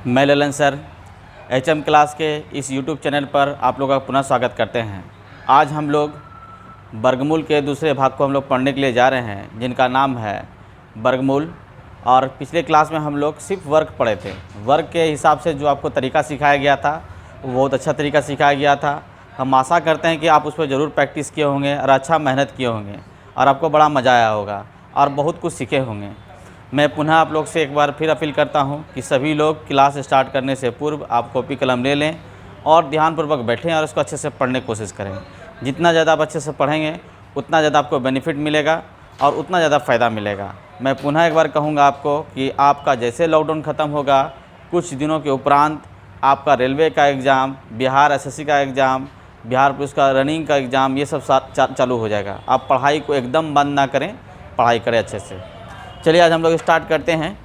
मैं Lalan sir HM class के इस YouTube चैनल पर आप लोगों का पुनः स्वागत करते हैं। आज हम लोग वर्गमूल के दूसरे भाग को हम लोग पढ़ने के लिए जा रहे हैं, जिनका नाम है वर्गमूल। और पिछले क्लास में हम लोग सिर्फ वर्ग पढ़े थे। वर्ग के हिसाब से जो आपको तरीका सिखाया गया था वो बहुत अच्छा तरीका सिखाया गया था। हम आशा करते हैं कि आप उस पर ज़रूर प्रैक्टिस किए होंगे और अच्छा मेहनत किए होंगे और आपको बड़ा मज़ा आया होगा और बहुत कुछ सीखे होंगे। मैं पुनः आप लोग से एक बार फिर अपील करता हूं कि सभी लोग क्लास स्टार्ट करने से पूर्व आप कॉपी कलम ले लें और ध्यानपूर्वक बैठें और इसको अच्छे से पढ़ने की कोशिश करें। जितना ज़्यादा आप अच्छे से पढ़ेंगे उतना ज़्यादा आपको बेनिफिट मिलेगा और उतना ज़्यादा फ़ायदा मिलेगा। मैं पुनः एक बार कहूँगा आपको कि आपका जैसे लॉकडाउन ख़त्म होगा, कुछ दिनों के उपरांत आपका रेलवे का एग्ज़ाम, बिहार SSC का एग्ज़ाम, बिहार पुलिस का रनिंग का एग्ज़ाम, ये सब चालू हो जाएगा। आप पढ़ाई को एकदम बंद ना करें, पढ़ाई करें अच्छे से। चलिए आज हम लोग स्टार्ट करते हैं।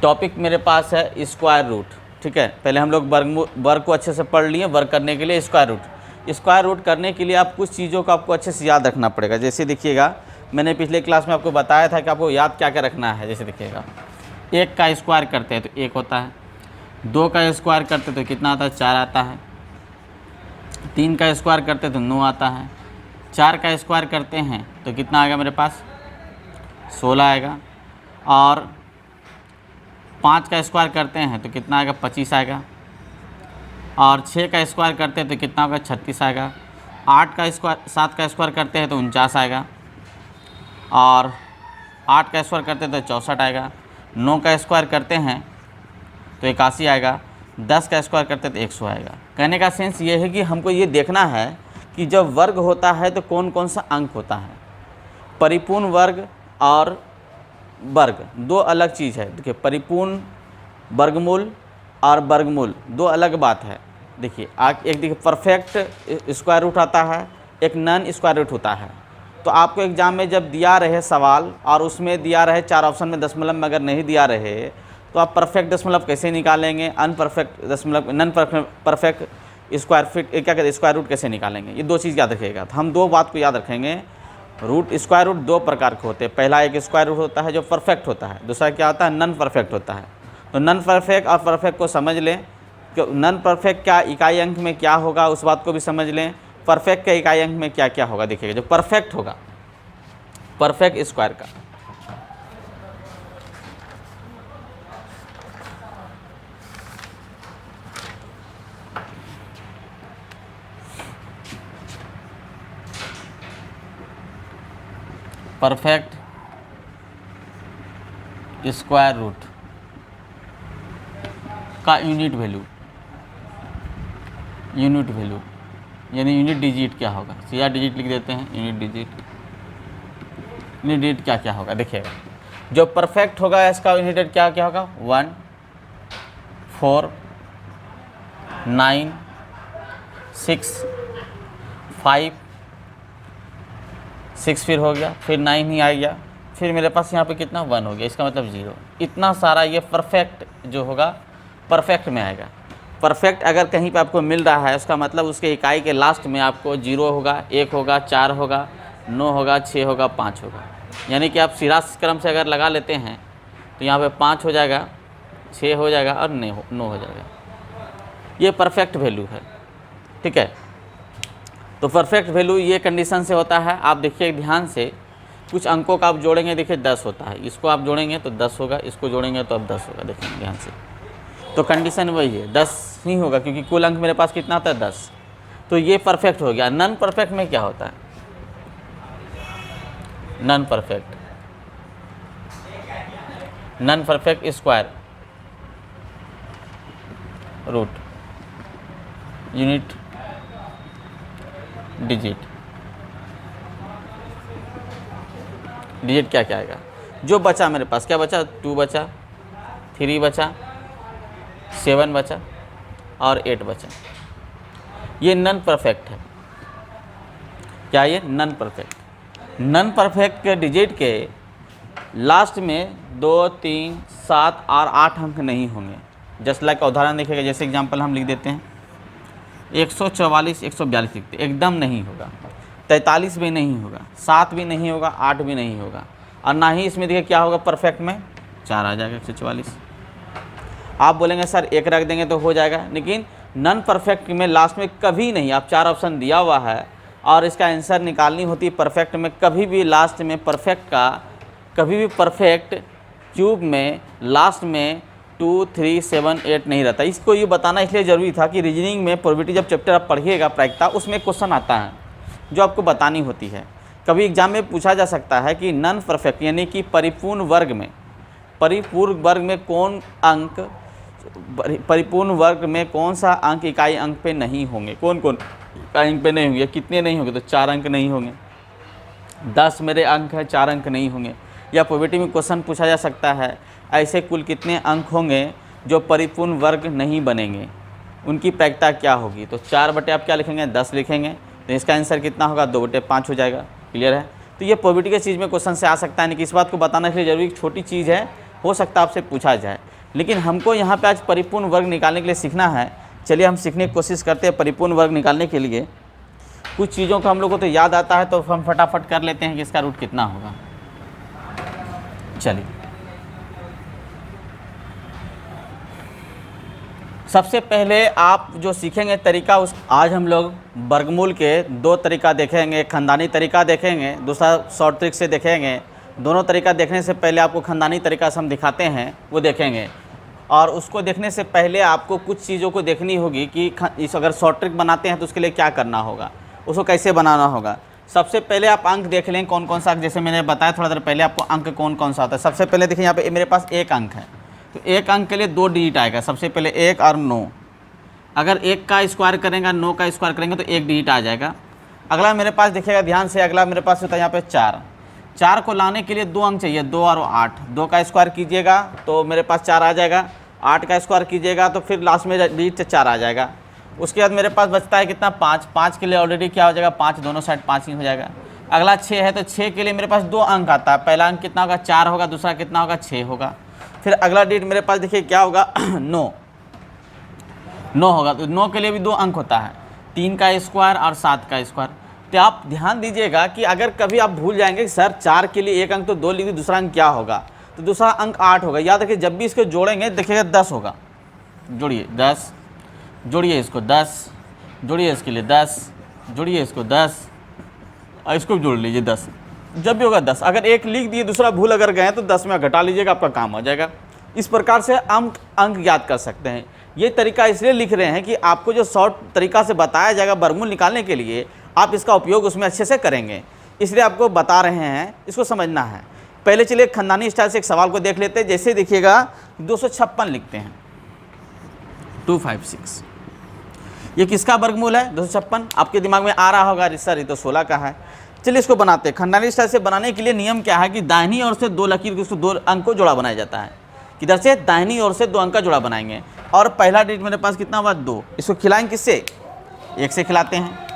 टॉपिक मेरे पास है स्क्वायर रूट। ठीक है, पहले हम लोग वर्ग को अच्छे से पढ़ लिए। वर्ग करने के लिए स्क्वायर रूट करने के लिए आप कुछ चीज़ों को आपको अच्छे से याद रखना पड़ेगा। जैसे देखिएगा, मैंने पिछले क्लास में आपको बताया था कि आपको याद क्या क्या रखना है। जैसे देखिएगा, 1 का स्क्वायर करते हैं तो 1 होता है, 2 का स्क्वायर करते तो कितना आता है, 4 आता है, 3 का स्क्वायर करते तो 9 आता है, 4 का स्क्वायर करते हैं तो कितना आएगा मेरे पास, 16 आएगा, और 5 का स्क्वायर करते हैं तो कितना आएगा, 25 आएगा, और 6 का स्क्वायर करते हैं तो कितना होगा, 36 आएगा, 7 का स्क्वायर करते हैं तो 49 आएगा, और 8 का स्क्वायर करते हैं तो 64 आएगा, 9 का स्क्वायर करते हैं तो 81 आएगा, 10 का स्क्वायर करते हैं तो 100 आएगा। कहने का सेंस ये है कि हमको ये देखना है कि जब वर्ग होता है तो कौन कौन सा अंक होता है। परिपूर्ण वर्ग और वर्ग दो अलग चीज़ है। देखिए, परिपूर्ण वर्गमूल और वर्गमूल दो अलग बात है। देखिए, एक देखिए परफेक्ट स्क्वायर रूट आता है, एक नॉन स्क्वायर रूट होता है। तो आपको एग्जाम में जब दिया रहे सवाल और उसमें दिया रहे 4 ऑप्शन में दशमलव में अगर नहीं दिया रहे तो आप परफेक्ट दशमलव कैसे निकालेंगे, अनपरफेक्ट दशमलव, नॉन परफेक्ट स्क्वायर फिट क्या कहते हैं, स्क्वायर रूट कैसे निकालेंगे। ये दो चीज़ याद रखिएगा। तो हम दो बात को याद रखेंगे। स्क्वायर रूट दो प्रकार के होते हैं। पहला एक स्क्वायर रूट होता है जो परफेक्ट होता है, दूसरा क्या होता है, नॉन परफेक्ट होता है। तो नॉन परफेक्ट और परफेक्ट को समझ लें कि नॉन परफेक्ट का इकाई अंक में क्या होगा, उस बात को भी समझ लें। परफेक्ट के इकाई अंक में क्या क्या होगा देखिएगा। जो परफेक्ट होगा, परफेक्ट स्क्वायर का, परफेक्ट स्क्वायर रूट का यूनिट वैल्यू यानी यूनिट डिजिट क्या होगा, सीधा डिजिट लिख देते हैं। यूनिट डिजिट क्या क्या होगा देखिएगा। जो परफेक्ट होगा इसका यूनिट क्या क्या होगा, 1, 4, 9, 6, 5, 6 फिर हो गया, फिर 9 ही आ गया, फिर मेरे पास यहाँ पे कितना 1 हो गया, इसका मतलब 0। इतना सारा ये परफेक्ट जो होगा परफेक्ट में आएगा। परफेक्ट अगर कहीं पे आपको मिल रहा है उसका मतलब उसके इकाई के लास्ट में आपको 0 होगा, 1 होगा, 4 होगा, 9 होगा, 6 होगा, 5 होगा। यानी कि आप सीधा क्रम से अगर लगा लेते हैं तो यहाँ पे 5 हो जाएगा, 6 हो जाएगा और 9 हो जाएगा। ये परफेक्ट वैल्यू है। ठीक है, तो परफेक्ट वैल्यू ये कंडीशन से होता है। आप देखिए ध्यान से, कुछ अंकों का आप जोड़ेंगे, देखिए 10 होता है, इसको आप जोड़ेंगे तो 10 होगा, इसको जोड़ेंगे तो अब 10 होगा। देखेंगे ध्यान से, तो कंडीशन वही है, 10 ही होगा क्योंकि कुल अंक मेरे पास कितना आता है, 10। तो ये परफेक्ट हो गया। नॉन परफेक्ट में क्या होता है, non perfect square root unit digit क्या क्या आएगा। जो बचा मेरे पास, क्या बचा, 2 बचा, 3 बचा, 7 बचा और 8 बचा। ये नॉन परफेक्ट है। क्या ये नॉन परफेक्ट के डिजिट के लास्ट में 2, 3, 7 और 8 अंक नहीं होंगे। जस्ट लाइक उदाहरण देखिएगा, जैसे एग्जांपल हम लिख देते हैं 144, 142 लिखते, एकदम नहीं होगा। 43 भी नहीं होगा, 7 भी नहीं होगा, 8 भी नहीं होगा, और ना ही इसमें देखिए क्या होगा परफेक्ट में 4 आ जाएगा 144। आप बोलेंगे सर एक रख देंगे तो हो जाएगा, लेकिन नॉन परफेक्ट में लास्ट में कभी नहीं, आप 4 ऑप्शन दिया हुआ है और इसका आंसर निकालनी होती है परफेक्ट में, कभी भी लास्ट में परफेक्ट का, कभी भी परफेक्ट क्यूब में लास्ट में 2, 3, 7, 8 नहीं रहता। इसको ये बताना इसलिए ज़रूरी था कि रीजनिंग में प्रोबेबिलिटी जब चैप्टर आप पढ़िएगा प्रायिकता, उसमें क्वेश्चन आता है जो आपको बतानी होती है। कभी एग्जाम में पूछा जा सकता है कि नॉन परफेक्ट यानी कि परिपूर्ण वर्ग में कौन अंक, परिपूर्ण वर्ग में कौन सा अंक इकाई अंक पे नहीं होंगे, कौन कौन इकाई अंक पे नहीं होंगे, कितने नहीं होंगे, तो 4 अंक नहीं होंगे। 10 मेरे अंक है, 4 अंक नहीं होंगे। या प्रोबेबिलिटी में क्वेश्चन पूछा जा सकता है ऐसे कुल कितने अंक होंगे जो परिपूर्ण वर्ग नहीं बनेंगे, उनकी प्रायिकता क्या होगी, तो 4 बटे आप क्या लिखेंगे, 10 लिखेंगे, तो इसका आंसर कितना होगा, 2 बटे 5 हो जाएगा। क्लियर है। तो ये प्रोबेबिलिटी के चीज़ में क्वेश्चन से आ सकता है, नहीं कि इस बात को बताना इसलिए जरूरी, छोटी चीज़ है, हो सकता है आपसे पूछा जाए, लेकिन हमको यहाँ पे आज परिपूर्ण वर्ग निकालने के लिए सीखना है। चलिए हम सीखने की कोशिश करते हैं। परिपूर्ण वर्ग निकालने के लिए कुछ चीज़ों का हम लोग को तो याद आता है, तो हम फटाफट कर लेते हैं कि इसका रूट कितना होगा। चलिए सबसे पहले आप जो सीखेंगे तरीका, उस आज हम लोग वर्गमूल के 2 तरीका देखेंगे, एक खानदानी तरीका देखेंगे, दूसरा शॉर्ट ट्रिक से देखेंगे। दोनों तरीका देखने से पहले आपको खानदानी तरीका से हम दिखाते हैं वो देखेंगे, और उसको देखने से पहले आपको कुछ चीज़ों को देखनी होगी कि इस अगर शॉर्ट ट्रिक बनाते हैं तो उसके लिए क्या करना होगा, उसको कैसे बनाना होगा। सबसे पहले आप अंक देख लें कौन कौन सा, जैसे मैंने बताया थोड़ा देर पहले आपको अंक कौन कौन सा होता है। सबसे पहले देखिए यहाँ पे मेरे पास 1 अंक है, तो 1 अंक के लिए 2 डिजिट आएगा। सबसे पहले 1 और 9, अगर 1 का स्क्वायर करेंगे 9 का स्क्वायर करेंगे तो 1 डिजिट आ जाएगा। अगला मेरे पास देखिएगा ध्यान से, अगला मेरे पास होता है यहाँ पे 4 को लाने के लिए 2 अंक चाहिए, 2 और 8, 2 का स्क्वायर कीजिएगा तो मेरे पास 4 आ जाएगा, 8 का स्क्वायर कीजिएगा तो फिर लास्ट में डिजिट 4 आ जाएगा। उसके बाद मेरे पास बचता है कितना, 5 के लिए ऑलरेडी क्या हो जाएगा, 5 दोनों साइड 5 ही हो जाएगा। अगला 6 है, तो 6 के लिए मेरे पास 2 अंक आता है, पहला अंक कितना होगा, 4 होगा, दूसरा कितना होगा, 6 होगा। फिर अगला डिजिट मेरे पास देखिए क्या होगा 9 होगा, तो 9 के लिए भी 2 अंक होता है, 3 का स्क्वायर और 7 का स्क्वायर। तो आप ध्यान दीजिएगा कि अगर कभी आप भूल जाएंगे कि सर 4 के लिए 1 अंक तो 2 लिख दी, दूसरा अंक क्या होगा, तो दूसरा अंक 8 होगा। याद रखिए जब भी इसको जोड़ेंगे देखिएगा 10 होगा, जोड़िए 10, जोड़िए इसको 10, जोड़िए इसके लिए 10, जोड़िए इसको 10 और इसको जोड़ लीजिए 10, जब भी होगा 10। अगर 1 लिख दिए दूसरा भूल अगर गए तो 10 में घटा लीजिएगा, आपका काम हो जाएगा। इस प्रकार से अंक याद कर सकते हैं। ये तरीका इसलिए लिख रहे हैं कि आपको जो शॉर्ट तरीका से बताया जाएगा वर्गमूल निकालने के लिए, आप इसका उपयोग उसमें अच्छे से करेंगे, इसलिए आपको बता रहे हैं, इसको समझना है। पहले चलिए खानदानी स्टाइल से एक सवाल को देख लेते हैं। जैसे देखिएगा 256 लिखते हैं, 256, ये किसका वर्गमूल है, 256। आपके दिमाग में आ रहा होगा सर ये तो 16 का है। चलिए इसको बनाते हैं। खानदानी स्टाइल से बनाने के लिए नियम क्या है कि दाहिनी ओर से 2 लकीर के 2 अंक को जोड़ा बनाया जाता है। किधर से, दाहिनी ओर से 2 अंक का जोड़ा बनाएंगे, और पहला डिजिट मेरे पास कितना हुआ, 2। इसको खिलाएंगे किससे, 1 से खिलाते हैं,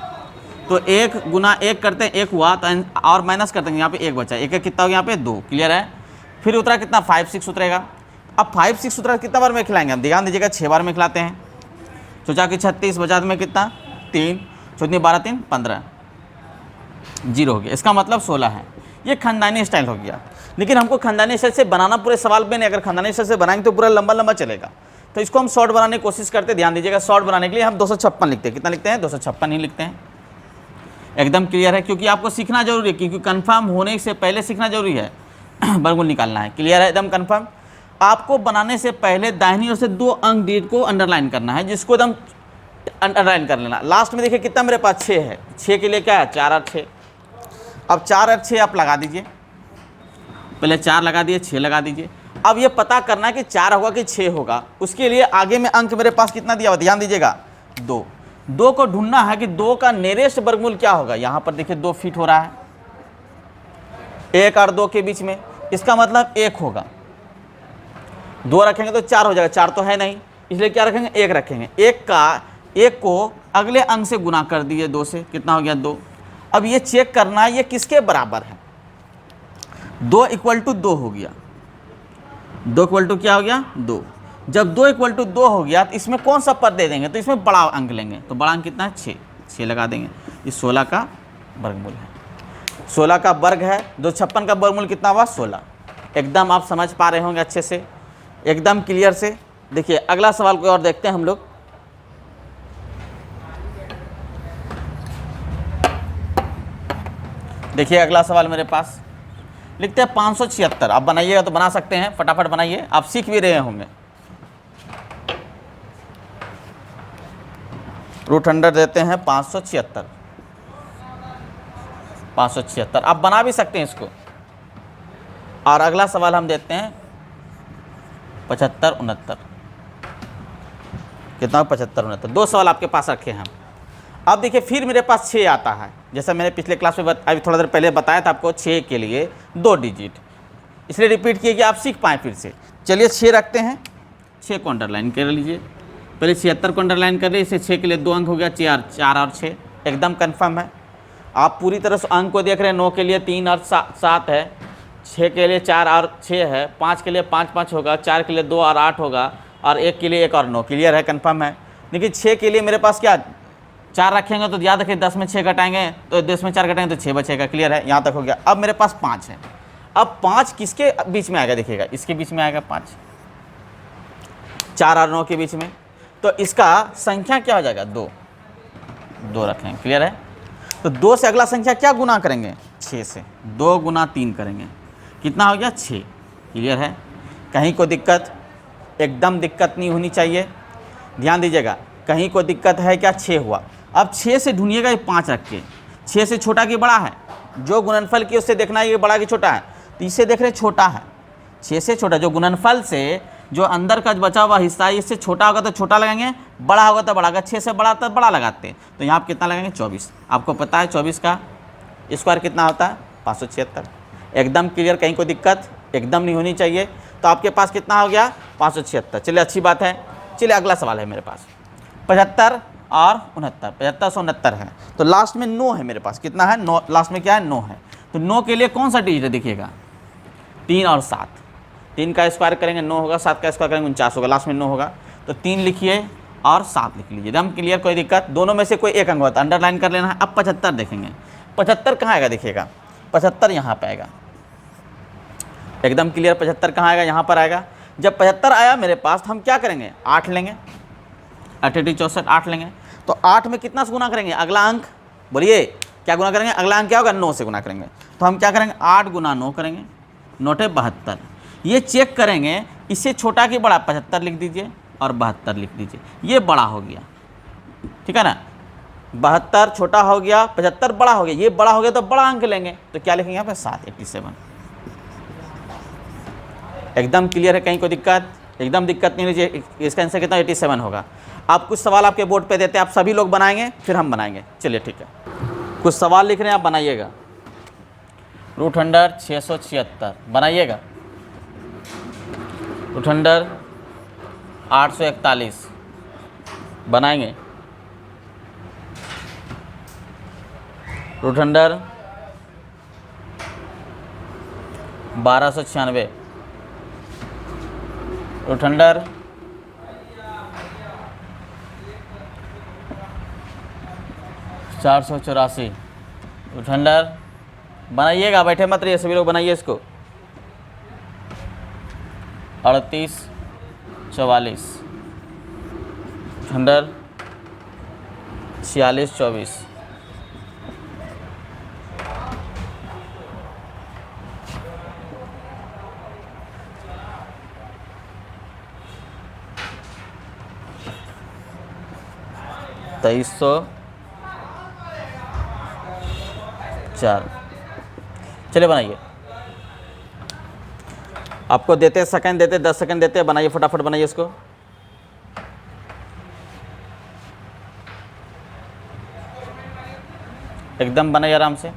तो 1 गुना 1 करते हैं, 1 हुआ, तो और माइनस करते हैं, यहाँ पे 1 बचा, 1 कितना हो गया, यहाँ पे 2। क्लियर है। फिर उतरा कितना, 5, 6 उतरेगा। अब 5, 6 उतरा कितना बार में खिलाएंगे, हम ध्यान दीजिएगा 6 बार में खिलाते हैं। सोचा कि 36 बचा में कितना, 3, 14 12 3 15, 0 हो गया। इसका मतलब 16 है। ये खानदानी स्टाइल हो गया। लेकिन हमको खानदानी स्टाइल से बनाना पूरे सवाल पे नहीं, अगर खानदानी स्टाइल से बनाएंगे तो पूरा लंबा लंबा चलेगा, तो इसको हम शॉर्ट बनाने की कोशिश करते हैं। ध्यान दीजिएगा शॉर्ट बनाने के लिए हम 256 लिखते हैं। कितना लिखते हैं, 256 ही लिखते हैं। एकदम क्लियर है, क्योंकि आपको सीखना जरूरी है, क्योंकि कंफर्म होने से पहले सीखना जरूरी है, वर्गमूल निकालना है। क्लियर है, एकदम कंफर्म। आपको बनाने से पहले दाहिनी ओर से 2 अंक डिजिट को अंडरलाइन करना है, जिसको एकदम अंडरलाइन कर लेना। लास्ट में देखिए कितना मेरे पास 6 है, 6 के लिए क्या है, 4 और 6। अब 4 और 6 आप लगा दीजिए, पहले 4 लगा दिए, 6 लगा दीजिए। अब ये पता करना है कि 4 होगा कि 6 होगा, उसके लिए आगे में अंक मेरे पास कितना दिया हुआ, ध्यान दीजिएगा 2। 2 को ढूंढना है कि 2 का नियरेस्ट वर्गमूल क्या होगा। यहाँ पर देखिए 2 फिट हो रहा है 1 और 2 के बीच में, इसका मतलब 1 होगा। 2 रखेंगे तो 4 हो जाएगा, 4 तो है नहीं, इसलिए क्या रखेंगे, 1 रखेंगे। 1 को अगले अंक से गुना कर दिए 2 से, कितना हो गया, 2। अब ये चेक करना है ये किसके बराबर है, 2 = 2 हो गया। 2 = क्या हो गया, 2। जब 2 = 2 हो गया तो इसमें कौन सा पद दे देंगे, तो इसमें बड़ा अंक लेंगे, तो बड़ा अंक कितना है, 6 लगा देंगे। ये 16 का वर्गमूल है, 16 का वर्ग है। 256 का वर्गमूल कितना हुआ, 16। एकदम आप समझ पा रहे होंगे अच्छे से, एकदम क्लियर से। देखिए अगला सवाल कोई और देखते हैं हम लोग। देखिए अगला सवाल मेरे पास लिखते हैं 576। आप बनाइएगा तो बना सकते हैं, फटाफट बनाइए, आप सीख भी रहे होंगे। रूट अंडर देते हैं 576, 576 आप बना भी सकते हैं इसको। और अगला सवाल हम देते हैं 75 69। कितना 75 69, दो सवाल आपके पास रखे हैं हम। अब देखिए फिर मेरे पास 6 आता है, जैसा मैंने पिछले क्लास में अभी थोड़ा देर पहले बताया था आपको, 6 के लिए 2 डिजिट, इसलिए रिपीट किए कि आप सीख पाएँ फिर से। चलिए 6 रखते हैं, 6 को अंडरलाइन कर लीजिए। पहले 76 को अंडरलाइन कर रहे, इसे 6 के लिए 2 अंक हो गया, 4 और 6 एकदम कन्फर्म है। आप पूरी तरह से अंक को देख रहे हैं, 9 के लिए 3 और 7 है, 6 के लिए 4 और 6 है, 5 के लिए 5 5 होगा, 4 के लिए 2 और 8 होगा, और 1 के लिए 1 और 9। क्लियर है, कन्फर्म है। देखिए 6 के लिए मेरे पास क्या 4 रखेंगे तो याद रखिए 10 में 6 घटाएंगे तो 10 में 4 घटाएंगे तो 6 बचेगा। क्लियर है, यहाँ तक हो गया। अब मेरे पास 5 है। अब 5 किसके बीच में आएगा, देखिएगा इसके बीच में आएगा 5, 4 और 9 के बीच में, तो इसका संख्या क्या हो जाएगा 2, 2 रखेंगे। क्लियर है, तो 2 से अगला संख्या क्या गुना करेंगे, 6 से, 2 गुना 3 करेंगे, कितना हो गया 6। क्लियर है, कहीं को दिक्कत, एकदम दिक्कत नहीं होनी चाहिए, ध्यान दीजिएगा। कहीं को दिक्कत है क्या, 6 हुआ। अब 6 से ढूंढिएगा ये 5 रख के, 6 से छोटा कि बड़ा है, जो गुणनफल की उससे देखना है ये बड़ा कि छोटा है, तो इससे देख रहे छोटा है, 6 से छोटा। जो गुणनफल से जो अंदर का बचा हुआ हिस्सा है इससे छोटा होगा तो छोटा लगाएंगे, बड़ा होगा तो बड़ा, अगर 6 से बड़ा तो बड़ा लगाते हैं। तो यहाँ आप कितना लगाएंगे 24। आपको पता है 24 का स्क्वायर कितना होता है 576। एकदम क्लियर, कहीं कोई दिक्कत एकदम नहीं होनी चाहिए। तो आपके पास कितना हो गया 576। चलिए अच्छी बात है। चलिए अगला सवाल है मेरे पास 75 और 69, 75 से 69 है, तो लास्ट में 9 है मेरे पास। कितना है 9, लास्ट में क्या है 9 है। तो 9 के लिए कौन सा डिजिट है, देखिएगा 3 और 7, 3 का स्क्वायर करेंगे 9 होगा, 7 का स्क्वायर करेंगे 49 होगा, लास्ट में 9 होगा। तो 3 लिखिए और 7 लिख लीजिए, एकदम क्लियर, कोई दिक्कत। दोनों में से कोई एक अंक होता है, अंडरलाइन कर लेना है। अब 75 देखेंगे, 75 कहाँ आएगा, देखिएगा 75 यहाँ पे आएगा, एकदम क्लियर। 75 कहाँ आएगा, यहाँ पर आएगा। जब 75 आया मेरे पास तो हम क्या करेंगे 8 लेंगे, 8 64 8 लेंगे। तो 8 में कितना से गुना करेंगे, अगला अंक बोलिए क्या गुना करेंगे, अगला अंक क्या होगा 9 से गुना करेंगे। तो हम क्या करेंगे 8 गुना 9 करेंगे, 9 72। ये चेक करेंगे इससे छोटा कि बड़ा, 75 लिख दीजिए और 72 लिख दीजिए, ये बड़ा हो गया। ठीक है ना, 72 छोटा हो गया, 75 बड़ा हो गया, ये बड़ा हो गया तो बड़ा अंक लेंगे। तो क्या लिखेंगे यहाँ पे 7 87। एकदम क्लियर है, कहीं कोई दिक्कत एकदम दिक्कत नहीं लीजिए। इसका आंसर कितना 87 होगा। आप कुछ सवाल आपके बोर्ड पे देते हैं, आप सभी लोग बनाएंगे फिर हम बनाएंगे। चलिए ठीक है, कुछ सवाल लिख रहे हैं आप बनाइएगा। रूट अंडर 676 बनाइएगा, रूट अंडर 841 बनाएंगे, root under 1296, root under 484, root under बनाइएगा, बैठे मत रहिए सभी लोग, बनाइए इसको 38 44, रूट अंडर 46 24, तेईस 4। चलिए बनाइए, आपको देते सेकंड देते 10 सेकंड देते, बनाइए फटाफट बनाइए इसको। एकदम बनाइए आराम से।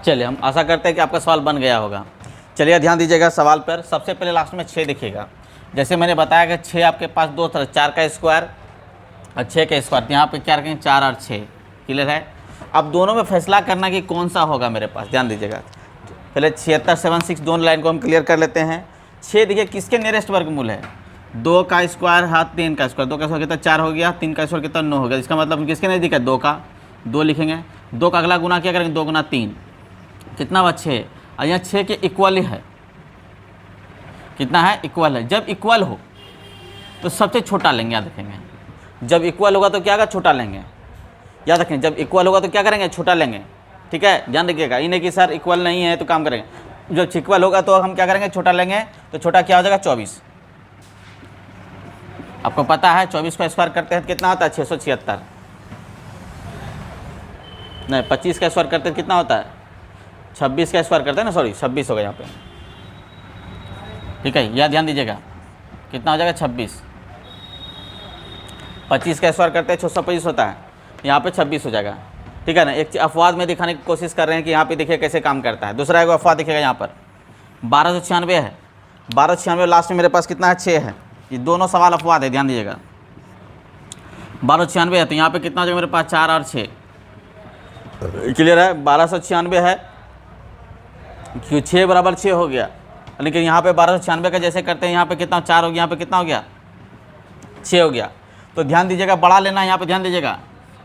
चलिए हम आशा करते हैं कि आपका सवाल बन गया होगा। चलिए ध्यान दीजिएगा सवाल पर। सबसे पहले लास्ट में 6 देखिएगा। जैसे मैंने बताया कि 6 आपके पास दो तरह, 4 का स्क्वायर और 6 का स्क्वायर। तो यहाँ पे क्या रखेंगे 4 और 6। क्लियर है। अब दोनों में फैसला करना कि कौन सा होगा मेरे पास। ध्यान दीजिएगा पहले 76, 76 दोनों लाइन को हम क्लियर कर लेते हैं। 6 देखिए किसके नियरेस्ट वर्गमूल है, 2 का स्क्वायर हाथ 3 का स्क्वायर। 2 का स्क्वायर कितना 4 हो गया, 3 का स्क्वायर कितना 9 हो गया। इसका मतलब किसके नज़दीक है 2 का, 2 लिखेंगे। 2 का अगला गुना क्या करेंगे 2 गुना 3 कितना हुआ 6। और यहाँ 6 के इक्वल ही है, कितना है इक्वल है। जब इक्वल हो तो सबसे छोटा लेंगे, याद रखेंगे। जब इक्वल होगा तो क्या होगा छोटा लेंगे, याद रखें। जब इक्वल होगा तो क्या करेंगे छोटा लेंगे, ठीक है। ध्यान रखिएगा, ये नहीं कि सर इक्वल नहीं है तो काम करेंगे। जब इक्वल होगा तो हम क्या करेंगे छोटा लेंगे। तो छोटा क्या हो जाएगा 24। आपको पता है 24 का स्क्वायर करते हैं तो कितना होता है 676। नहीं 25 का स्क्वायर करते हैं कितना होता है 26 का स्क्वायर करते हैं ना, सॉरी 26 होगा यहाँ पे, ठीक है। यह ध्यान दीजिएगा कितना हो जाएगा 26। 25 का स्क्वायर करते हैं 625 होता है, यहाँ पे 26 हो जाएगा, ठीक है ना। एक अपवाद में दिखाने की कोशिश कर रहे हैं कि यहाँ पे देखिए कैसे काम करता है। दूसरा एक अपवाद दिखेगा यहाँ पर 1296 है। 1296 लास्ट में मेरे पास कितना है 6 है। ये दोनों सवाल अपवाद है, ध्यान दीजिएगा। 1296 है तो यहाँ पे कितना हो जाएगा मेरे पास 4 और 6। क्लियर है। 1296 है क्यों 6 बराबर 6 हो गया, लेकिन यहाँ पे 1296 का जैसे करते हैं यहाँ पे कितना 4 हो गया, यहाँ पे कितना हो गया 6 हो गया। तो ध्यान दीजिएगा बड़ा लेना है यहाँ पे, ध्यान दीजिएगा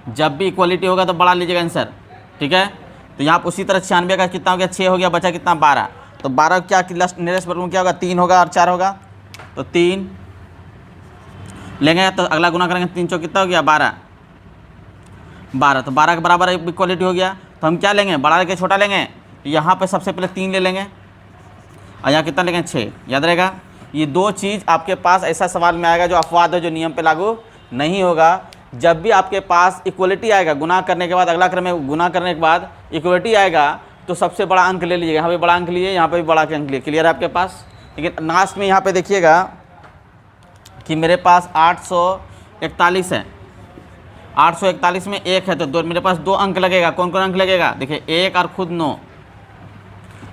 जब भी इक्वलिटी होगा तो बड़ा लीजिएगा आंसर, ठीक है। तो यहाँ पर उसी तरह 96 का कितना हो गया 6 हो गया, बचा कितना 12। तो 12 क्या लास्ट नियरेस्ट वर्गमूल क्या होगा 3 होगा और 4 होगा। तो 3 लेंगे तो अगला गुना करेंगे 3 चौक कितना हो गया 12। 12 तो 12 के बराबर इक्वलिटी हो गया। तो हम क्या लेंगे बड़ा लेके छोटा लेंगे। यहाँ पे सबसे पहले 3 ले लेंगे और यहाँ कितना लेंगे 6। याद रहेगा ये दो चीज़ आपके पास ऐसा सवाल में आएगा जो अपवाद है, जो नियम पे लागू नहीं होगा। जब भी आपके पास इक्वलिटी आएगा गुना करने के बाद, अगला क्रम में गुना करने के बाद इक्वलिटी आएगा तो सबसे बड़ा अंक ले लीजिएगा। यहाँ पे बड़ा अंक लिए, यहाँ पे भी बड़ा अंक लिए। क्लियर है आपके पास। लेकिन लास्ट में यहाँ पे देखिएगा कि मेरे पास 841 है। 841 में 1 है तो दो मेरे पास 2 अंक लगेगा। कौन कौन अंक लगेगा देखिए 1 और खुद 9।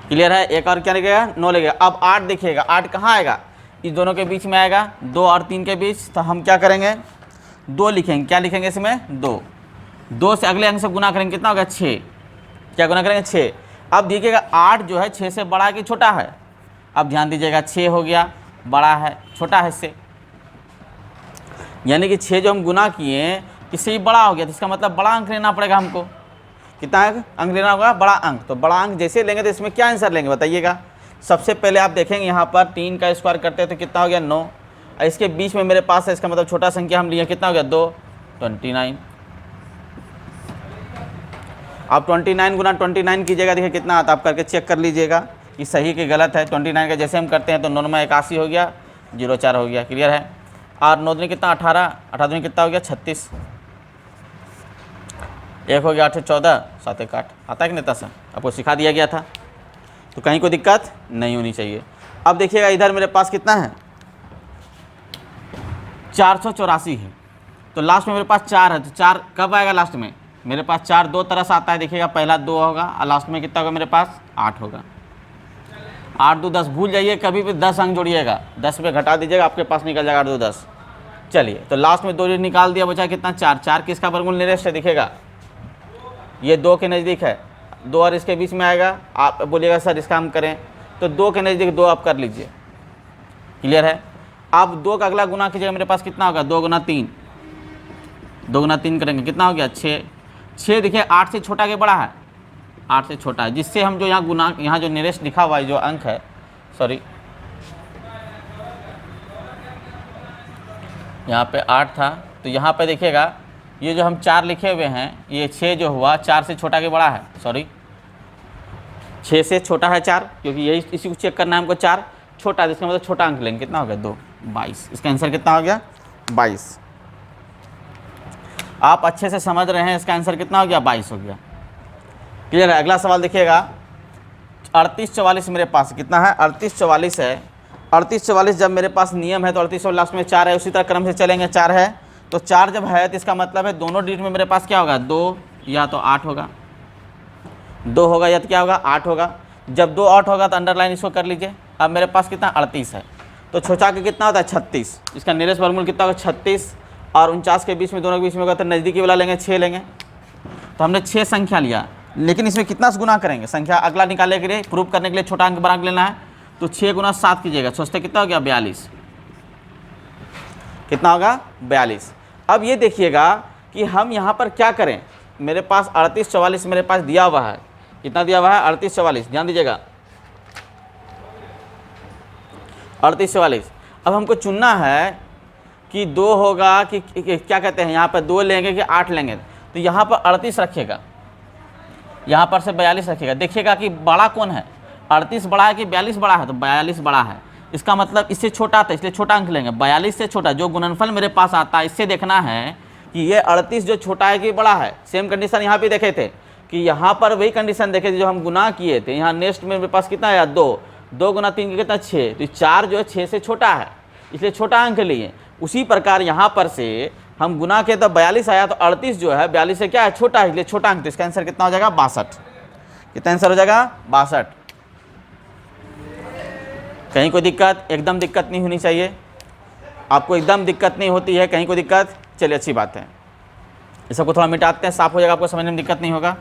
क्लियर है। 1 और क्या लगेगा 9 लगेगा। अब 8 देखिएगा 8 कहाँ आएगा, इस दोनों के बीच में आएगा 2 और 3 के बीच। तो हम क्या करेंगे 2 लिखेंगे। क्या लिखेंगे इसमें 2। 2 से अगले अंक से गुना करेंगे कितना होगा 6। क्या गुना करेंगे 6। अब देखिएगा 8 जो है 6 से बड़ा है कि छोटा है। अब ध्यान दीजिएगा 6 हो गया बड़ा है, छोटा है इससे, यानी कि 6 जो हम गुना किए इससे ही बड़ा हो गया। तो इसका मतलब बड़ा अंक लेना पड़ेगा हमको। कितना अंक लेना होगा बड़ा अंक। तो बड़ा अंक जैसे लेंगे तो इसमें क्या आंसर लेंगे बताइएगा। सबसे पहले आप देखेंगे यहाँ पर 3 का स्क्वायर करते हैं तो कितना हो गया 9। और इसके बीच में मेरे पास है, इसका मतलब छोटा संख्या हम लिए कितना हो गया 2, 29। आप 29 गुना 29 कीजिएगा, देखिए कितना आता है। आप करके चेक कर लीजिएगा कि सही कि गलत है। 29 का जैसे हम करते हैं तो 9 में 81 हो गया, 04 हो गया। क्लियर है। और 9 दिन कितना 18, 18 दिन कितना हो गया 36। 1 हो गया 8 14, 7 1 8। आता है कि नहीं था सर, आपको सिखा दिया गया था तो कहीं कोई दिक्कत नहीं होनी चाहिए। अब देखिएगा इधर मेरे पास कितना है 484 है। तो लास्ट में मेरे पास 4 है। तो 4 कब आएगा लास्ट में मेरे पास 4 दो तरह से आता है। देखिएगा पहला 2 होगा और लास्ट में कितना होगा मेरे पास 8 होगा। 8 2 10 भूल जाइए, कभी भी 10 अंक जोड़िएगा, 10 पे घटा दीजिएगा आपके पास निकल जाएगा 8 2 10। चलिए तो लास्ट में 2 निकाल दिया, बचा कितना 4। 4 किसका वर्गमूल नियरेस्ट है दिखेगा, ये 2 के नज़दीक है। 2 और इसके बीच में आएगा। आप बोलिएगा सर इसका हम करें तो 2 के नज़दीक 2 आप कर लीजिए। क्लियर है। अब 2 का अगला गुना कीजिएगा, मेरे पास कितना होगा 2 गुना 3। 2 गुना 3 करेंगे कितना हो गया 6। 6 देखिए 8 से छोटा के बड़ा है, 8 से छोटा है। जिससे हम जो यहाँ गुना, यहाँ जो नियरेस्ट लिखा हुआ है जो अंक है, सॉरी यहाँ पे 8 था तो यहाँ पे देखिएगा ये जो हम 4 लिखे हुए हैं, ये 6 जो हुआ 4 से छोटा के बड़ा है, सॉरी 6 से छोटा है 4, क्योंकि यही इसी को चेक करना है हमको। 4 छोटा है इसका मतलब छोटा अंक लेंगे। कितना हो गया 2 22। इसका आंसर कितना हो गया 22। आप अच्छे से समझ रहे हैं, इसका आंसर कितना हो गया 22 हो गया। क्लियर है। अगला सवाल देखिएगा 38 44 मेरे पास कितना है 38 44 है। 38 44 जब मेरे पास नियम है तो 38 और लास्ट में 4 है, उसी तरह क्रम से चलेंगे। 4 है तो 4 जब है तो इसका मतलब है दोनों डिजिट में मेरे पास क्या होगा 2 या तो 8 होगा। 2 होगा या तो क्या होगा 8 होगा। जब 2 8 होगा तो अंडरलाइन इसको कर लीजिए। अब मेरे पास कितना 38 है, तो छोटा के कितना होता है 36। इसका नियरेस्ट वर्गमूल कितना होगा 36 और 49 के बीच में, दोनों के बीच में होगा तो नज़दीकी वाला लेंगे 6 लेंगे। तो हमने 6 संख्या लिया, लेकिन इसमें कितना से गुना करेंगे, संख्या अगला निकालने के लिए, प्रूफ करने के लिए छोटा अंक बना के लेना है। तो 6 गुना 7 कीजिएगा, सोचते कितना हो गया 42। कितना होगा 42। अब ये देखिएगा कि हम यहाँ पर क्या करें, मेरे पास 38 44 मेरे पास दिया हुआ है। कितना दिया हुआ है 38 44, ध्यान दीजिएगा 38 44। अब हमको चुनना है कि 2 होगा कि क्या कहते हैं, यहाँ पर 2 लेंगे कि 8 लेंगे। तो यहाँ पर 38 रखिएगा, यहाँ पर से 42 रखिएगा। देखिएगा कि बड़ा कौन है, 38 बड़ा है कि 42 बड़ा है, तो 42 बड़ा है। इसका मतलब इससे छोटा था, इसलिए छोटा अंक लेंगे। 42 से छोटा जो गुणनफल मेरे पास आता है, इससे देखना है कि ये 38 जो छोटा है कि बड़ा है। सेम कंडीशन यहाँ पे देखे थे कि यहाँ पर वही कंडीशन देखे थे जो हम गुना किए थे। यहाँ नेक्स्ट में मेरे पास कितना आया 2, 2 गुना 3 कितना 6, तो 4 जो है 6 से छोटा है, इसलिए छोटा अंक लिए। उसी प्रकार यहाँ पर से हम गुना के तो 42 आया, तो 38 जो है 42 से क्या है छोटा है, इसलिए छोटा अंक। तो इसका आंसर कितना हो जाएगा 62। कितना आंसर हो जाएगा 62। कहीं कोई दिक्कत, एकदम दिक्कत नहीं होनी चाहिए, आपको एकदम दिक्कत नहीं होती है कहीं कोई दिक्कत, चलिए अच्छी बात है। इस सबको थोड़ा मिटाते हैं, साफ हो जाएगा, आपको समझने में दिक्कत नहीं होगा।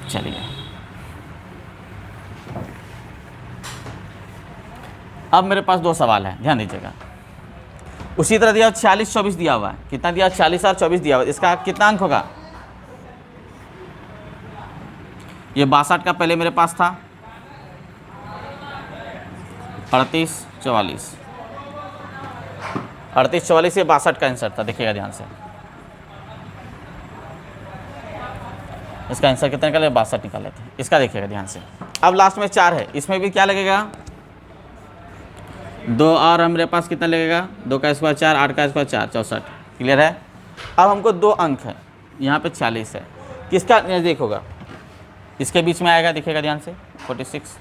चलिए अब मेरे पास 2 सवाल है, ध्यान दीजिएगा। उसी तरह दिया 46 24 दिया हुआ है। कितना दिया 40 और 24 दिया हुआ है। इसका कितना अंक होगा, ये 62 का पहले मेरे पास था 38 44, 38 44 ये 62 का आंसर था। देखिएगा ध्यान से, इसका आंसर कितना निकाले 62 निकाले थे। इसका देखिएगा ध्यान से। अब लास्ट में 4 है, इसमें भी क्या लगेगा 2 और मेरे पास कितना लगेगा 2 का स्क्वायर 4, 8 का स्क्वायर 4, 64। क्लियर है। अब हमको 2 अंक है, यहाँ पे 40 है, किसका नज़दीक होगा, इसके बीच में आएगा, देखिएगा ध्यान से 46।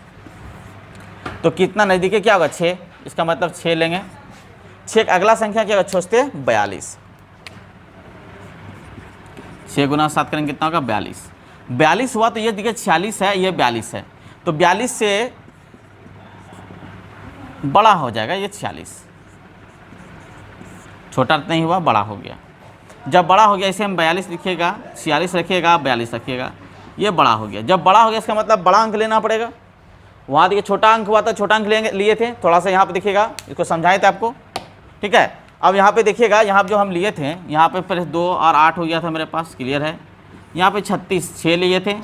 तो कितना नज़दीक है, क्या होगा 6, इसका मतलब 6 लेंगे। 6 का अगला संख्या क्या होगा छोड़ते 42, 6 गुना 7 करेंगे कितना होगा 42। 42 हुआ तो ये देखिए 46 है, ये 42 है, तो 42 से बड़ा हो जाएगा ये 46। छोटा नहीं हुआ, बड़ा हो गया। जब बड़ा हो गया इसे हम 42 लिखिएगा, 46 रखिएगा, 42 रखिएगा, ये बड़ा हो गया। जब बड़ा हो गया इसका मतलब बड़ा अंक लेना पड़ेगा। वहाँ देखिए छोटा अंक हुआ था, छोटा अंक लिए थे, थोड़ा सा यहाँ पे देखिएगा, इसको समझाए थे आपको, ठीक है। अब यहाँ पे देखिएगा, यहाँ जो हम लिए थे, यहाँ पे पहले 2 और 8 हो गया था मेरे पास, क्लियर है। यहाँ पे 36 6 लिए थे,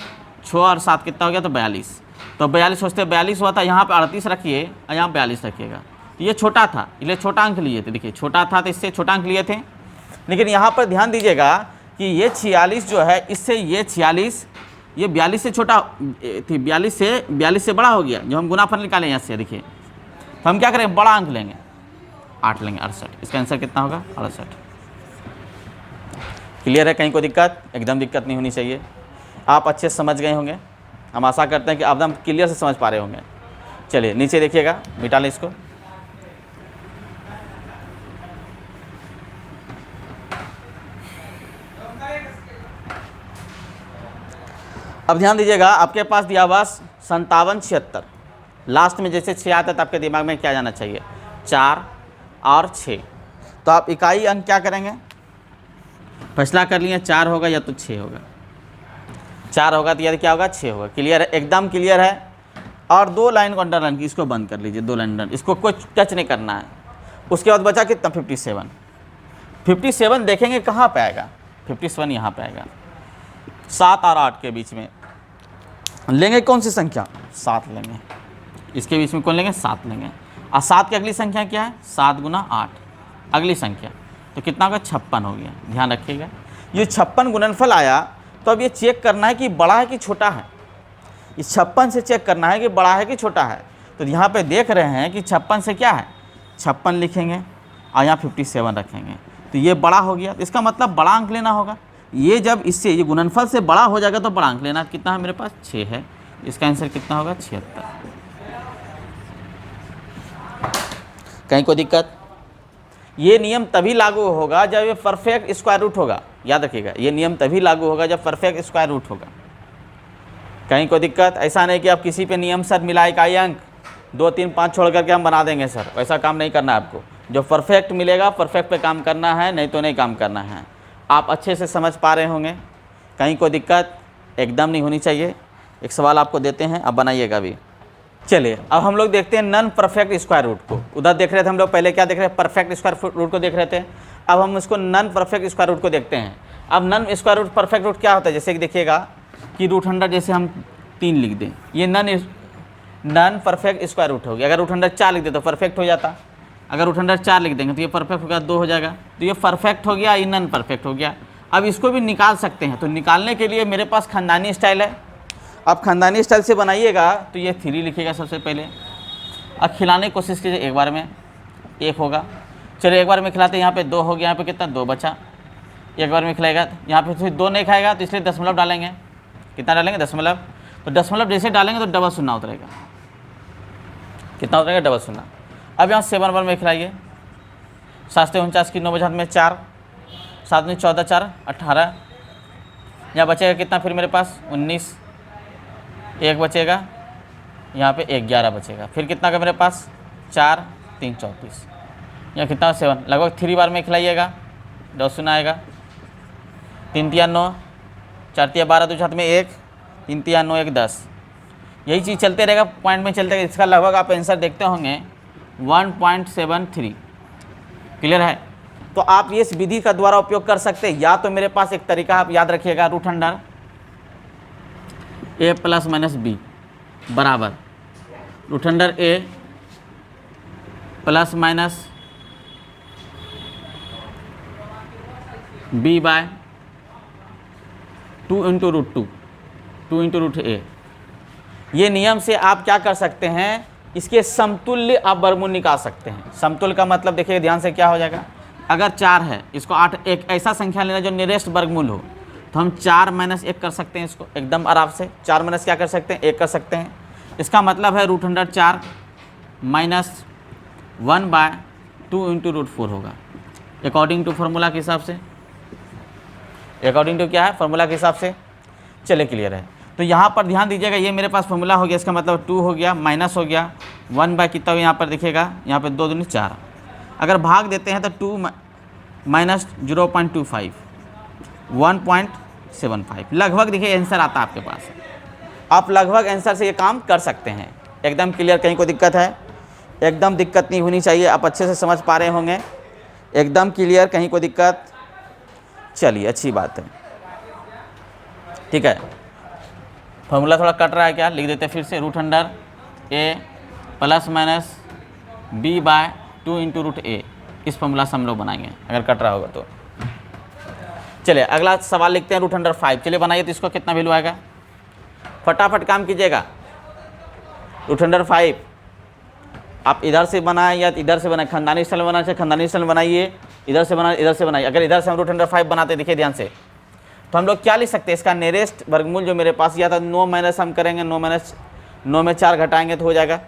6 और 7 कितना हो गया, तो 42। तो 42 सोचते 42 हुआ था, यहाँ पे 38 रखिए और यहाँ 42 रखिएगा। तो ये छोटा था, इसलिए छोटा अंक लिए थे। देखिए छोटा था तो इससे छोटा अंक लिए थे, लेकिन यहाँ पर ध्यान दीजिएगा कि ये 46 जो है, इससे ये 46, ये 42 से छोटा थी, 42 से बड़ा हो गया। जो हम गुनाफल निकालें यहाँ से, देखिए तो हम क्या करेंगे, बड़ा अंक लेंगे, 8 लेंगे, 68। इसका आंसर कितना होगा 68। क्लियर है, कहीं कोई दिक्कत, एकदम दिक्कत नहीं होनी चाहिए। आप अच्छे से समझ गए होंगे, हम आशा करते हैं कि आप एकदम क्लियर से समझ पा रहे होंगे। चलिए नीचे देखिएगा, मिटा लें इसको। अब ध्यान दीजिएगा, आपके पास दिया हुआ 57 76, लास्ट में जैसे 6 आता है तो आपके दिमाग में क्या जाना चाहिए 4 और 6। तो आप इकाई अंक क्या करेंगे, फैसला कर लिए 4 होगा या तो 6 होगा। 4 होगा तो यार क्या होगा 6 होगा। क्लियर है, एकदम क्लियर है। और 2 लाइन को अंडरलाइन की, इसको बंद कर लीजिए, 2 लाइन अंडर, इसको कोई टच नहीं करना है। उसके बाद बचा कितना 57। 57 देखेंगे कहाँ पे आएगा, 57 यहाँ पे आएगा। 7 और 8 के बीच में लेंगे कौन सी संख्या, 7 लेंगे। इसके बीच में कौन लेंगे, 7 लेंगे। और 7 की अगली संख्या क्या है, 7 गुना 8 अगली संख्या, तो कितना होगा 56 हो गया। ध्यान रखिएगा, ये 56 गुणनफल आया। तो अब ये चेक करना है कि बड़ा है कि छोटा है। इस 56 से चेक करना है कि बड़ा है कि छोटा है। तो यहाँ पे देख रहे हैं कि 56 से क्या है 56 लिखेंगे और यहाँ 57 रखेंगे, तो ये बड़ा हो गया। तो इसका मतलब बड़ा अंक लेना होगा। ये जब इससे ये गुणनफल से बड़ा हो जाएगा तो बड़ा अंक लेना। कितना है मेरे पास 6 है, इसका आंसर कितना होगा 76। कहीं कोई दिक्कत, ये नियम तभी लागू होगा जब ये परफेक्ट स्क्वायर रूट होगा। याद रखिएगा, ये नियम तभी लागू होगा जब परफेक्ट स्क्वायर रूट होगा। कहीं कोई दिक्कत? ऐसा नहीं कि आप किसी पे नियम सर मिला इकाई अंक 2, 3, 5 छोड़ करके हम बना देंगे सर, वैसा काम नहीं करना है आपको। जो परफेक्ट मिलेगा परफेक्ट पे काम करना है, नहीं तो नहीं काम करना है। आप अच्छे से समझ पा रहे होंगे, कहीं कोई दिक्कत एकदम नहीं होनी चाहिए। एक सवाल आपको देते हैं, अब बनाइएगा भी। चलिए अब हम लोग देखते हैं नॉन परफेक्ट स्क्वायर रूट को। उधर देख रहे थे हम लोग, पहले क्या देख रहे हैं? परफेक्ट स्क्वायर रूट को देख रहे थे। अब हम इसको नॉन परफेक्ट स्क्वायर रूट को देखते हैं। अब non square root perfect root क्या होता है? जैसे कि देखिएगा कि √100 जैसे हम 3 लिख दें, ये नॉन परफेक्ट स्क्वायर रूट होगी। अगर √100 4 लिख दे तो परफेक्ट हो जाता। अगर √100 4 लिख देंगे तो ये परफेक्ट हो गया, 2 हो जाएगा, तो ये परफेक्ट हो गया, ये नॉन परफेक्ट हो गया। अब इसको भी निकाल सकते हैं, तो निकालने के लिए मेरे पास खानदानी स्टाइल है। आप खानदानी स्टाइल से बनाइएगा तो ये 3 लिखिएगा सबसे पहले। अब खिलाने की कोशिश कीजिए, एक बार में 1 होगा। चलिए एक बार में खिलाते हैं, यहाँ पे 2 हो गया, यहाँ पे कितना 2 बचा। एक बार में खिलाएगा, यहाँ पे फिर 2 नहीं खाएगा तो इसलिए दशमलव डालेंगे। कितना डालेंगे? दशमलव। तो दशमलव जैसे डालेंगे तो डबल शून्य उतरेगा। कितना उतरेगा? डबल शून्य। अब यहाँ 7 बार में खिलाइए। 7 से 49 की 9 बजे हाथ में 4, 7 में 14, 4 18। यहाँ बचेगा कितना फिर मेरे पास? 19। 1 बचेगा, यहाँ पे 11 बचेगा। फिर कितना का मेरे पास? 4, 3 34। यहाँ कितना? 7। लगभग 3 बार में खिलाइएगा, 10 शून्य आएगा। 3 3 9, 4 3 12, 2 हाथ में 1, 3 3 9 1 10। यही चीज़ चलते रहेगा, पॉइंट में चलते रहेगा। इसका लगभग आप आंसर देखते होंगे 1.73। क्लियर है? तो आप ये इस विधि का द्वारा उपयोग कर सकते हैं। या तो मेरे पास एक तरीका आप याद रखिएगा, √100 a ± b बराबर √100 a ± b बाय 2 × √2, 2 × √a। ये नियम से आप क्या कर सकते हैं? इसके समतुल्य आप वर्गमूल निकाल सकते हैं। समतुल्य का मतलब देखिए ध्यान से क्या हो जाएगा। अगर 4 है, इसको 8, एक ऐसा संख्या लेना जो नियरेस्ट वर्गमूल हो, तो हम 4 - 1 कर सकते हैं। इसको एकदम आराम से 4 - क्या कर सकते हैं? 1 कर सकते हैं। इसका मतलब है √100 4 - 1/2 × √4 होगा, अकॉर्डिंग टू फार्मूला के हिसाब से। अकॉर्डिंग टू क्या है? फार्मूला के हिसाब से। चलिए क्लियर है। तो यहाँ पर ध्यान दीजिएगा, ये मेरे पास फार्मूला हो गया। इसका मतलब 2 हो गया, माइनस हो गया 1 कितना हो, यहाँ पर देखिएगा, यहाँ पर 2 दूनी 4। अगर भाग देते हैं तो 2 - 0.25, 1.75 लगभग। देखिए आंसर आता है आपके पास। आप लगभग आंसर से ये काम कर सकते हैं। एकदम क्लियर, कहीं कोई दिक्कत है? एकदम दिक्कत नहीं होनी चाहिए। आप अच्छे से समझ पा रहे होंगे, एकदम क्लियर, कहीं कोई दिक्कत? चलिए अच्छी बात है, ठीक है। फॉर्मूला थोड़ा कट रहा है क्या? लिख देते हैं फिर से, √100 a ± b/2 × √a। इस फॉर्मूला से हम लोग बनाएंगे अगर कट रहा होगा तो। चलिए अगला सवाल लिखते हैं, √100 5। चलिए बनाइए, तो इसको कितना वैल्यू आएगा? फटाफट काम कीजिएगा। √100 5 आप इधर से बनाए या इधर से बनाए, खानदानी स्टाइल बनाना चाहिए, खानदानी स्टाइल बनाइए, इधर से बनाए, इधर से बनाइए। अगर इधर से हम √100 5 बनाते, देखिए ध्यान से, तो हम लोग क्या लिख सकते हैं? इसका नियरेस्ट वर्गमूल जो मेरे पास या था 9 - हम करेंगे, 9 में 4 घटाएंगे तो हो जाएगा।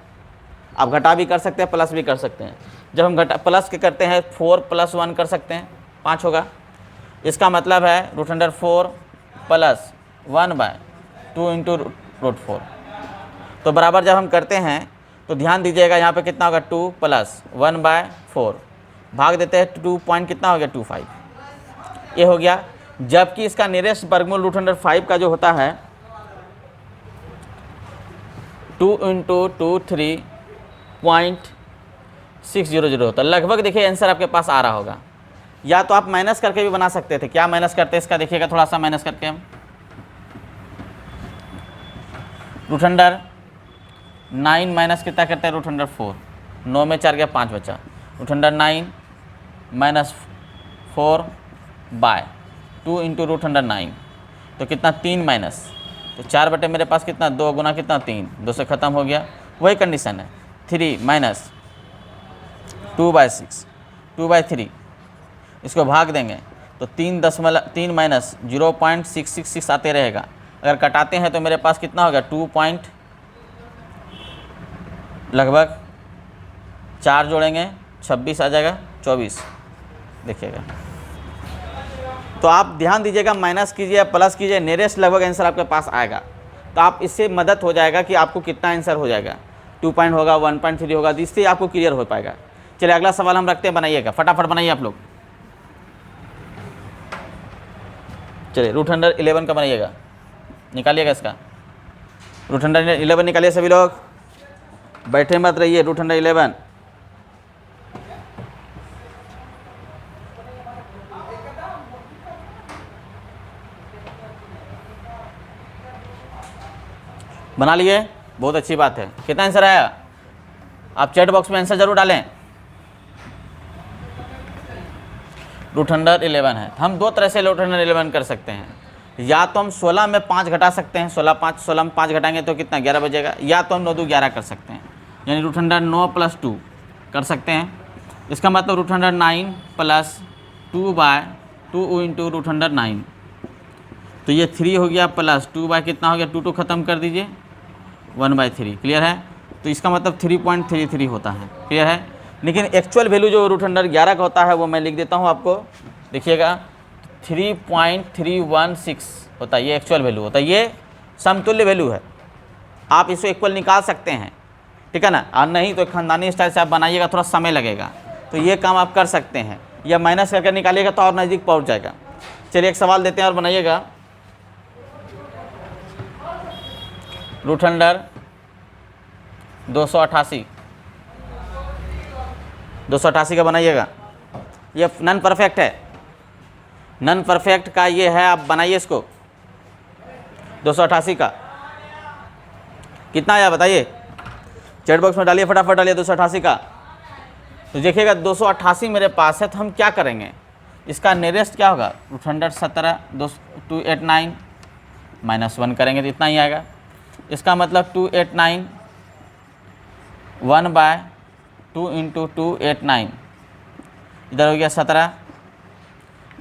आप घटा भी कर सकते हैं, प्लस भी कर सकते हैं। जब हम प्लस के करते हैं 4 + 1 कर सकते हैं, 5 होगा। इसका मतलब है √100 4 + 1/2 × √4। तो बराबर जब हम करते हैं तो ध्यान दीजिएगा, यहाँ पे कितना होगा? 2 + 1/4 भाग देते हैं 2 पॉइंट कितना हो गया? 25। ये हो गया। जबकि इसका नियरेस्ट वर्गमूल √100 5 का जो होता है 2 × 2 3.600 होता है। लगभग देखिए आंसर आपके पास आ रहा होगा। या तो आप माइनस करके भी बना सकते थे। क्या माइनस करते हैं इसका? देखिएगा थोड़ा सा माइनस करके हम √100 9 माइनस कितना करते हैं? √100 4, 9 में 4 गया, 5 बचा। √100 9 - 4/2 × √100 9, तो कितना? 3 माइनस, तो 4 बटे मेरे पास कितना? 2 गुना कितना? 3, 2 से ख़त्म हो गया। वही कंडीशन है। 3 माइनस 2/6, 2/3, इसको भाग देंगे तो 3 माइनस 0.666 आते रहेगा। अगर कटाते हैं तो मेरे पास कितना हो गया? 2 पॉइंट लगभग 4 जोड़ेंगे 26 आ जाएगा, 24 देखिएगा। तो आप ध्यान दीजिएगा, माइनस कीजिए प्लस कीजिए, नियरेस्ट लगभग आंसर आपके पास आएगा। तो आप इससे मदद हो जाएगा कि आपको कितना आंसर हो जाएगा, 2 पॉइंट होगा, 1.3 होगा, इससे आपको क्लियर हो पाएगा। चलिए अगला सवाल हम रखते हैं, बनाइएगा, फटाफट बनाइए आप लोग। चलिए √11 का बनाइएगा, निकालिएगा इसका। √11 निकालिए सभी लोग, बैठे मत रहिए। √11 बना लिए, बहुत अच्छी बात है। कितना आंसर आया? आप चैट बॉक्स में आंसर जरूर डालें। √11 है। हम दो तरह से √11 कर सकते हैं, या तो हम 16 में 5 घटा सकते हैं, 16 में 5 घटाएंगे तो कितना 11 बचेगा, या तो हम 9 2 11 कर सकते हैं, यानी √9 + 2 कर सकते हैं। इसका मतलब √9 + 2/2 इंटू √9, तो ये 3 हो गया, प्लस 2 कितना हो गया, 2 ख़त्म कर दीजिए, 1/3। क्लियर है? तो इसका मतलब 3.33 होता है। क्लियर है? लेकिन एक्चुअल वैल्यू जो √11 का होता है वो मैं लिख देता हूँ आपको, देखिएगा 3.316 होता है, ये एक्चुअल वैल्यू होता है, ये समतुल्य वैल्यू है। आप इसको इक्वल निकाल सकते हैं, ठीक है ना, और नहीं तो खानदानी स्टाइल से आप बनाइएगा, थोड़ा समय लगेगा, तो ये काम आप कर सकते हैं, या माइनस करके निकालिएगा तो और नज़दीक पहुँच जाएगा। चलिए एक सवाल देते हैं और बनाइएगा। √288 288 का बनाइएगा। ये नॉन परफेक्ट है, नॉन परफेक्ट का ये है, आप बनाइए इसको। 288 का कितना आया बताइए, चैट बॉक्स में डालिए, फटाफट डालिए 288 का। तो देखिएगा 288 मेरे पास है, तो हम क्या करेंगे, इसका नियरेस्ट क्या होगा, √289 -1 करेंगे तो इतना ही आएगा। इसका मतलब 289 1/2 इंटू 289, इधर हो गया 17,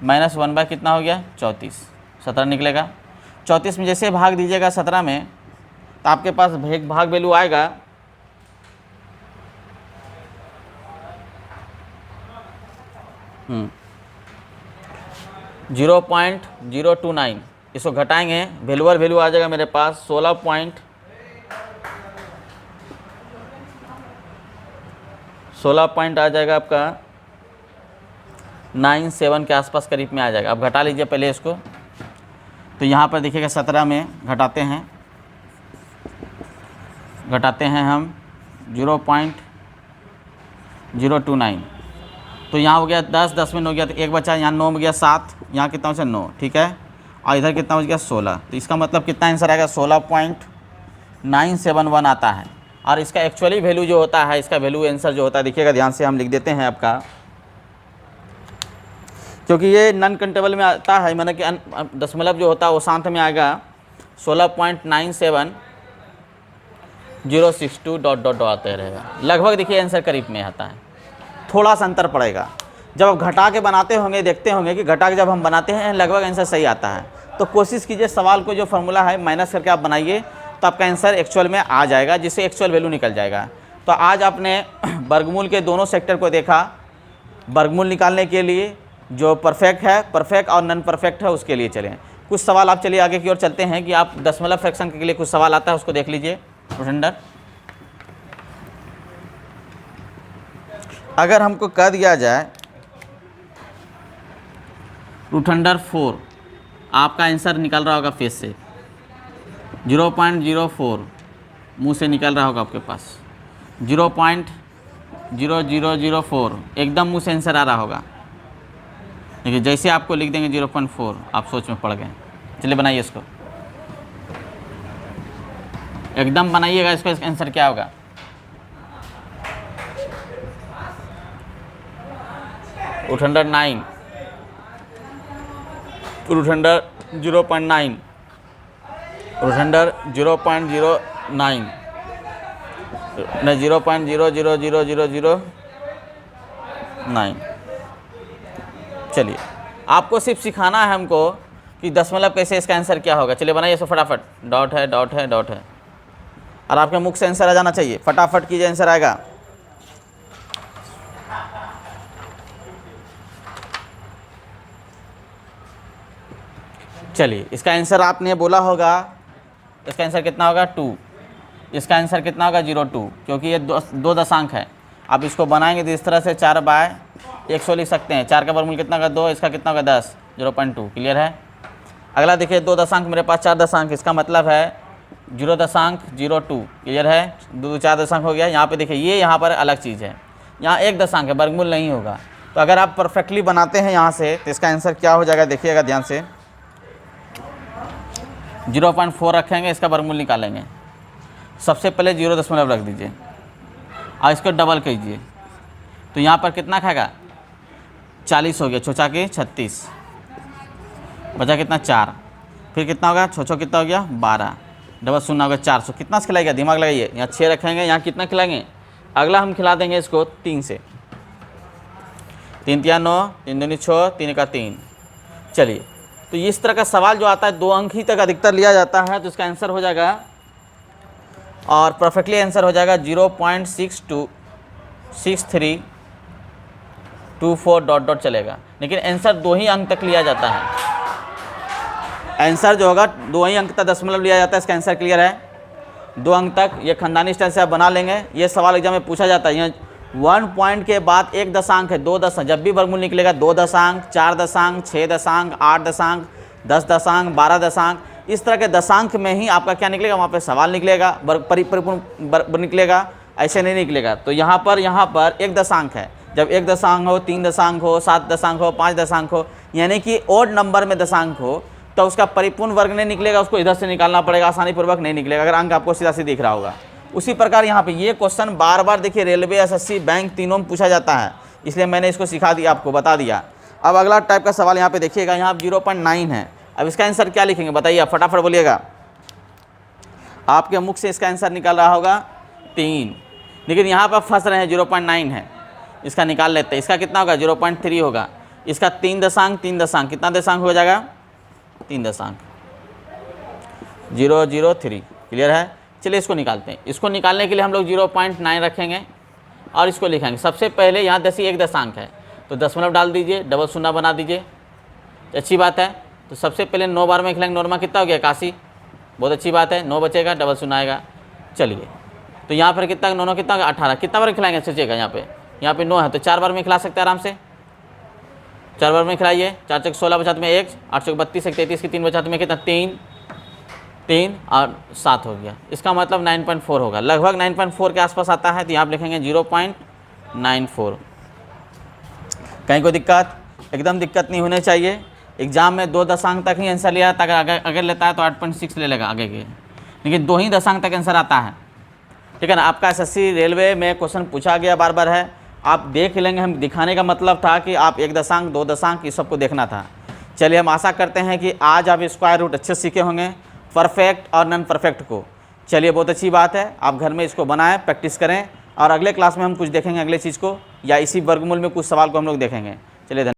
-1 कितना हो गया 34, 17 निकलेगा। 34 में जैसे भाग दीजिएगा 17 में, तो आपके पास भाग वैल्यू आएगा 0.029। इसको घटाएंगे, वैल्यू आ जाएगा मेरे पास 16 पॉइंट आ जाएगा आपका 97 के आसपास करीब में आ जाएगा। अब घटा लीजिए पहले इसको, तो यहाँ पर देखिएगा 17 में घटाते हैं हम 0.029, तो यहाँ हो गया 10 में 9 गया, तो एक बचा, यहाँ 9 में गया 7, यहाँ कितना बचा 9, ठीक है, और इधर कितना बच गया 16, तो इसका मतलब कितना आंसर आएगा 16.971 आता है। और इसका एक्चुअली वैल्यू जो होता है, इसका वैल्यू आंसर जो होता है, देखिएगा ध्यान से हम लिख देते हैं आपका, क्योंकि ये नॉन काउंटेबल में आता है, माना कि दशमलव जो होता है वो शांत में आएगा 16.97062 आते रहेगा, लगभग देखिए आंसर करीब में आता है, थोड़ा सा अंतर पड़ेगा। जब आप घटा के बनाते होंगे, देखते होंगे कि घटा के जब हम बनाते हैं लगभग आंसर सही आता है। तो कोशिश कीजिए सवाल को जो फार्मूला है माइनस करके आप बनाइए, तो आपका आंसर एक्चुअल में आ जाएगा, जिससे एक्चुअल वैल्यू निकल जाएगा। तो आज आपने वर्गमूल के दोनों सेक्टर को देखा। वर्गमूल निकालने के लिए जो परफेक्ट और नॉन परफेक्ट है, उसके लिए चलें कुछ सवाल। आप चलिए आगे की ओर चलते हैं कि आप दशमलव फ्रैक्शन के लिए कुछ सवाल आता है, उसको देख लीजिए। अगर हमको कह दिया जाए √4, आपका आंसर निकल रहा होगा फेस से 0.04 मुंह से निकल रहा होगा आपके पास, 0.0004 एकदम मुंह से आंसर आ रहा होगा। देखिए जैसे आपको लिख देंगे 0.4, आप सोच में पड़ गए। चलिए बनाइए इसको, एकदम बनाइएगा इसको, इसका आंसर क्या होगा। √0.9 √0.9 0.00009। चलिए आपको सिर्फ सिखाना है हमको कि दशमलव कैसे इसका आंसर क्या होगा। चलिए बनाइए इसको फटाफट, डॉट है और आपके मुख से आंसर आ जाना चाहिए, फटाफट कीजिए, आंसर आएगा। चलिए इसका आंसर आपने बोला होगा इसका आंसर कितना होगा 2। इसका आंसर कितना होगा 0.2, क्योंकि ये दो दशांक है। आप इसको बनाएंगे तो इस तरह से 4/100 लिख सकते हैं। 4 का वर्गमूल कितना होगा 2, इसका कितना होगा 10, 0.2। क्लियर है। अगला देखिए 2 दशांक, मेरे पास 4 दशांक, इसका मतलब है 0.02। क्लियर है। 2 4 दशांक हो गया। यहाँ पे देखिए ये यहाँ पर अलग चीज़ है, यहाँ 1 दशांक है, वर्गमूल नहीं होगा। तो अगर आप परफेक्टली बनाते हैं यहाँ से तो इसका आंसर क्या हो जाएगा, देखिएगा ध्यान से। 0.4 रखेंगे, इसका वर्गमूल निकालेंगे। सबसे पहले 0 दशमलव रख दीजिए और इसको डबल कीजिए, तो यहाँ पर कितना खाएगा 40 हो गया, छोचा के 36, बचा कितना 4, फिर कितना होगा छोचो कितना हो गया 12, डबल शून्य होगा 400। कितना से खिलाएगा, दिमाग लगाइए। यहाँ 6 रखेंगे, यहाँ कितना खिलाएंगे, अगला हम खिला देंगे इसको 3 से। 3 3 9, 3 2 6, 3 का 3। चलिए, तो इस तरह का सवाल जो आता है 2 अंक ही तक अधिकतर लिया जाता है, तो इसका आंसर हो जाएगा, और परफेक्टली आंसर हो जाएगा 0.626324 ... चलेगा। लेकिन आंसर 2 ही अंक तक लिया जाता है। आंसर जो होगा 2 ही अंक तक दशमलव लिया जाता है। इसका आंसर क्लियर है, 2 अंक तक। ये खानदानी स्टाइल से आप बना लेंगे। ये सवाल एग्जाम में पूछा जाता है। यहाँ 1 पॉइंट के बाद 1 दशांक है, 2 दशांक, जब भी वर्गमूल निकलेगा 2 दशांक, 4 दशांक, 6 दशांक, 8 दशांक, 10 दशांक, 12 दशांक, इस तरह के दशांक में ही आपका क्या निकलेगा, वहाँ पे सवाल निकलेगा, परिपूर्ण निकलेगा, ऐसे नहीं निकलेगा। तो यहाँ पर 1 दशांक है। जब 1 दशांक हो, 3 दशांक हो, 7 दशांक हो, 5 दशांक हो, यानी कि ओड नंबर में दशांक हो, तो उसका परिपूर्ण वर्ग नहीं निकलेगा, उसको इधर से निकालना पड़ेगा, आसानी पूर्वक नहीं निकलेगा, अगर अंक आपको सीधा सीधा दिख रहा होगा। उसी प्रकार यहाँ पे ये क्वेश्चन बार बार देखिए रेलवे, एसएससी, बैंक तीनों में पूछा जाता है, इसलिए मैंने इसको सिखा दिया, आपको बता दिया। अब अगला टाइप का सवाल यहाँ पे देखिएगा, यहाँ 0.9 है। अब इसका आंसर क्या लिखेंगे बताइए, आप फटाफट बोलिएगा। आपके मुख से इसका आंसर निकल रहा होगा 3, लेकिन यहाँ पर फंस रहे हैं, 0.9 है, इसका निकाल लेते हैं। इसका कितना होगा 0.3 होगा। इसका 3 दशांक, 3 दशांक, कितना दशांक हो जाएगा 3 दशांक, 003। क्लियर है। चलिए इसको निकालते हैं। इसको निकालने के लिए हम लोग 0.9 रखेंगे और इसको लिखेंगे। सबसे पहले यहाँ 1 दशांक है, तो दशमलव डाल दीजिए, डबल शून्य बना दीजिए, अच्छी बात है। तो सबसे पहले 9 बार में खिलाएंगे, नॉर्मा कितना हो गया 81, बहुत अच्छी बात है। 9 बचेगा, डबल शून्य आएगा। चलिए, तो यहाँ पर कितना 9 कितना होगा 18, कितना बार खिलाएंगे सोचिएगा। यहाँ पे 9 है, तो 4 बार में खिला सकते हैं आराम से, 4 बार में खिलाइए। 4 चौक 16 बचाते में 1, 8 चौक 32, 1 33 की 3 बचाते में कितना 3 और 7 हो गया। इसका मतलब 9.4 होगा, लगभग 9.4 के आसपास आता है। तो यहाँ आप लिखेंगे 0.94। कहीं कोई दिक्कत, एकदम दिक्कत नहीं होनी चाहिए। एग्जाम में 2 दशांक तक ही आंसर लिया था, अगर लेता है तो 8.6 ले लेगा आगे के, लेकिन 2 ही दशांक तक आंसर आता है। ठीक है ना। आपका एसएससी रेलवे में क्वेश्चन पूछा गया बार बार है, आप देख लेंगे। हम दिखाने का मतलब था कि आप 1 दशांक, 2 दशांक, इस सबको देखना था। चलिए, हम आशा करते हैं कि आज आप स्क्वायर रूट अच्छे सीखे होंगे, परफेक्ट और नॉन परफेक्ट को। चलिए, बहुत अच्छी बात है, आप घर में इसको बनाएं, प्रैक्टिस करें, और अगले क्लास में हम कुछ देखेंगे अगले चीज़ को, या इसी वर्गमूल में कुछ सवाल को हम लोग देखेंगे। चलिए।